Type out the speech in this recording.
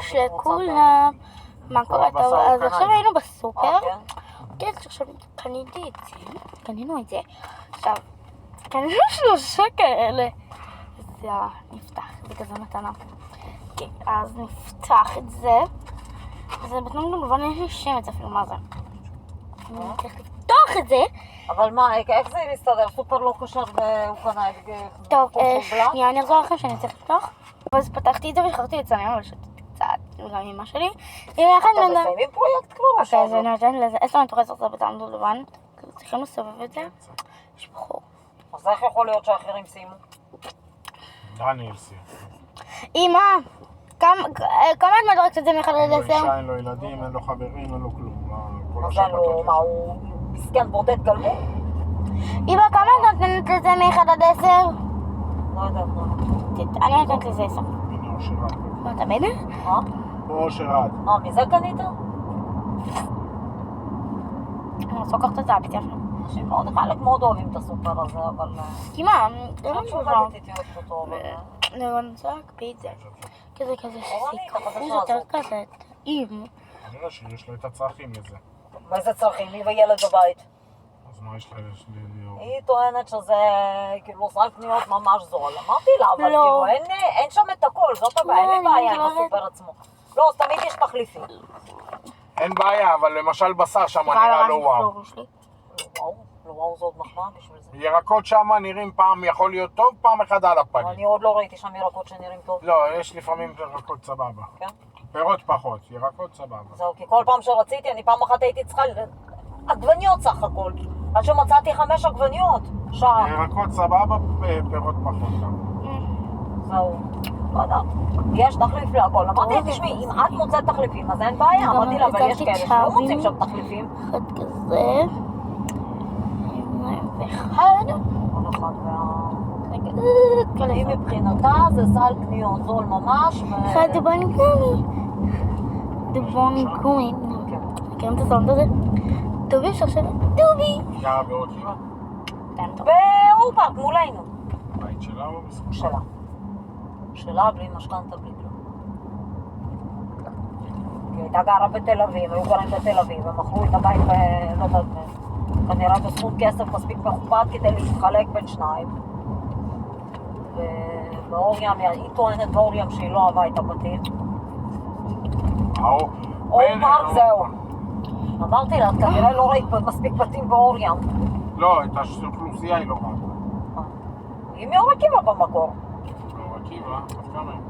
שכולם... מה קורה טוב? אז עכשיו היינו בסופר. כן, עכשיו קנינו את זה. עכשיו, קנינו 3 כאלה. זה נפתח, זה כזה מתנה. כן, אז נפתח את זה. זה בתנאים כמובן יש לי שם את זה אפילו, מה זה? אני צריך לפתוח את זה. אבל מה, איך זה מסתדר? סופר לא קושר והוא קנה את זה? טוב, שנייה, אני אחזור לכם שאני צריך לפתוח. אז פתחתי את זה והחרתי לצלם, אבל שתתי קצת, וגם אמא שלי. אתה מסיימים פרויקט כבר או אוקיי, אז אני נותנת לזה 10 מתוך 10 בטעם דובדבן. צריכים לסובב את זה. יש בחור. אז איך יכול להיות שאחרים סיימו? דניאל סיים. אמא, כמה את מדרקת את זה מאחד עד 10? אין לו אישה, אין לו ילדים, אין לו חברים, אין לו כלום. אז אין לו, מה, הוא מסכן בודד גלמור? אמא, כמה את נותנת לזה מאחד עד 10? לא יודעת מה. אני נותנת לזה 10. הנה אושרת. מה אתה בן? מה? או אושרת. מזה קנית? אני רוצה לקחת את זה, הפתיעה שלנו. אנשים מאוד, חלק מאוד אוהבים את הסופר הזה, אבל... אמא, זה לא אני משהו עובדת איתי עוד אותו, אבל... אני רוצה להקפיא את זה. כזה שיקחו ככה יותר כזה טעים. נראה שיש לו את הצרכים לזה. ואיזה צרכים? היא וילד בבית. אז מה יש לה ליאור? היא טוענת שזה כאילו סל קניות ממש זול. אמרתי לה, אבל לא. כאילו אין שם את הכל, זאת הבעיה, אין לי לא, בעיה אני עם לא הסופר עצמו. לא, אז תמיד יש תחליפים. אין בעיה, אבל למשל בשר שם נראה לו וואו. לא וואו, זה עוד מחמאה בשביל זה. ירקות שם נראים פעם יכול להיות טוב, פעם אחד על הפנים. אני עוד לא ראיתי שם ירקות שנראים טוב. לא, יש לפעמים ירקות סבבה. כן? פירות פחות, ירקות סבבה. זהו, כי כל פעם שרציתי, אני פעם אחת הייתי צריכה עגבניות סך הכל. עד שמצאתי 5 עגבניות. שעה. ירקות סבבה, פירות פחות. זהו. לא יודעת. יש תחליף להכל. אמרתי לה, תשמעי, אם את מוצאת תחליפים, אז אין בעיה. אמרתי לה, אבל יש כאלה שלא מוצאים שם תחליפים. אחד כזה. ואחד. כל אחד היא מבחינתה זה סל קניות זול ממש. אחד דובון גומי. דובון גומי. מכירים את הסאונד הזה? דובי אפשר לשבת? דובי! גרה באור-עקיבא? באור-פארק מולנו. בית שלה או בזכות? שלה. שלה בלי משכנתה בלי כלום. היא הייתה גרה בתל אביב, היו גרים בתל אביב, הם מכרו את הבית לא יודעת, כנראה בזכות כסף מספיק מכובד כדי להתחלק בין שניים. ובאור ים, היא טוענת באור ים שהיא לא אהבה את הבתים. אור-פארק זהו. אמרתי לה, כנראה לא ראית מספיק בתים באור ים. לא, את האוכלוסייה היא לא ראתה. היא מאור-עקיבא במקור. באור-עקיבא, אז כמה הם?